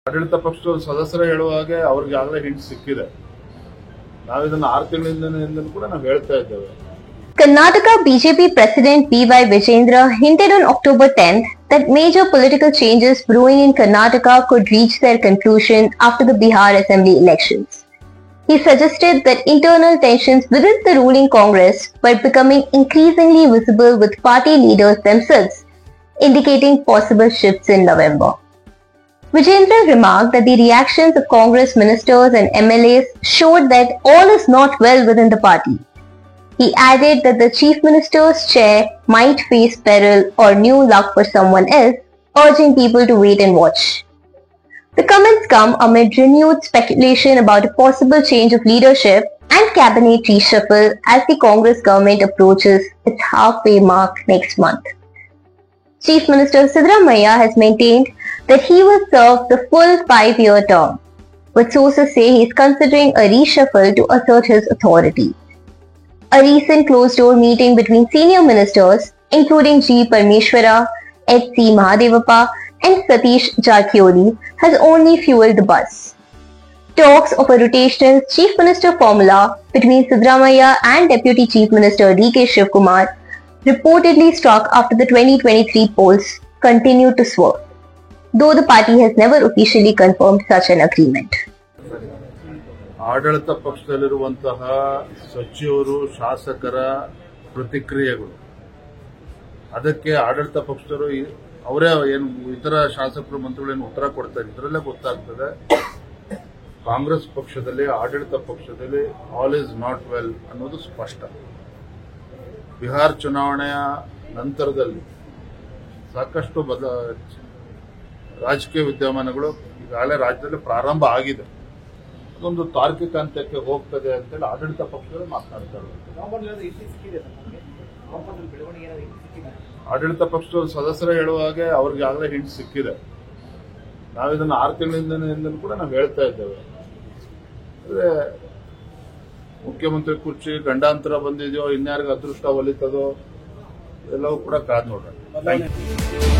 ಆಡಳಿತ ಪಕ್ಷದ ಸದಸ್ಯರು ಹೇಳುವ ಹಾಗೆ ಅವ್ರಿಗೆ ಆಗಲೇ ಹಿಂಟ್ ಸಿಕ್ಕಿದೆ. ನಾವಿದನ್ನು 6 ತಿಂಗಳಿಂದ ಕೂಡ ನಾವು ಹೇಳ್ತಾ ಇದ್ದೇವೆ. Karnataka BJP President B.Y. Vijayendra hinted on October 10th that major political changes brewing in Karnataka could reach their conclusion after the Bihar Assembly elections. He suggested that internal tensions within the ruling Congress were becoming increasingly visible with party leaders themselves, indicating possible shifts in November. Vijayendra remarked that the reactions of Congress ministers and MLAs showed that all is not well within the party. He added that the Chief Minister's chair might face peril or new luck for someone else, urging people to wait and watch. The comments come amid renewed speculation about a possible change of leadership and cabinet reshuffle as the Congress government approaches its halfway mark next month. Chief Minister Siddaramaiah has maintained that he will serve the full 5-year term, but sources say he is considering a reshuffle to assert his authority. A recent closed-door meeting between senior ministers, including G. Parmeshwara, H.C. Mahadevappa, and Satish Jarakioly, has only fueled the buzz. Talks of a rotational Chief Minister formula between Siddaramaiah and Deputy Chief Minister D.K. Shivkumar, reportedly struck after the 2023 polls, continue to swirl, though the party has never officially confirmed such an agreement. ಆಡಳಿತ ಪಕ್ಷದಲ್ಲಿರುವಂತಹ ಸಚಿವರು ಶಾಸಕರ ಪ್ರತಿಕ್ರಿಯೆಗಳು, ಅದಕ್ಕೆ ಆಡಳಿತ ಪಕ್ಷದವರು ಅವರೇ ಏನು ಇತರ ಶಾಸಕರು ಮಂತ್ರಿಗಳೇನು ಉತ್ತರ ಕೊಡ್ತಾರೆ, ಇದರಲ್ಲೇ ಗೊತ್ತಾಗ್ತದೆ ಕಾಂಗ್ರೆಸ್ ಪಕ್ಷದಲ್ಲಿ ಆಡಳಿತ ಪಕ್ಷದಲ್ಲಿ ಆಲ್ ಇಸ್ ನಾಟ್ ವೆಲ್ ಅನ್ನೋದು ಸ್ಪಷ್ಟ. ಬಿಹಾರ ಚುನಾವಣೆಯ ನಂತರದಲ್ಲಿ ಸಾಕಷ್ಟು ರಾಜಕೀಯ ವಿದ್ಯಮಾನಗಳು ಈಗಾಗಲೇ ರಾಜ್ಯದಲ್ಲಿ ಪ್ರಾರಂಭ ಆಗಿದೆ. ಅದೊಂದು ತಾರ್ಕಿಕ ಹಂತಕ್ಕೆ ಹೋಗ್ತದೆ ಅಂತೇಳಿ ಆಡಳಿತ ಪಕ್ಷಗಳು ಮಾತನಾಡ್ತಾರೆ. ಆಡಳಿತ ಪಕ್ಷದ ಸದಸ್ಯರು ಹೇಳುವ ಹಾಗೆ ಅವ್ರಿಗೆ ಆಗಲೇ ಹಿಂಟ್ ಸಿಕ್ಕಿದೆ. ನಾವಿದನ್ನು 6 ತಿಂಗಳಿಂದ ಕೂಡ ನಾವು ಹೇಳ್ತಾ ಇದ್ದೇವೆ. ಅಂದ್ರೆ ಮುಖ್ಯಮಂತ್ರಿ ಕುರ್ಚಿ ಗಂಡಾಂತರ ಬಂದಿದೆಯೋ, ಇನ್ಯಾರಿಗೆ ಅದೃಷ್ಟ ಒಲಿತದೋ, ಎಲ್ಲವೂ ಕೂಡ ಕಾದ್ ನೋಡೋಣ. Thank you.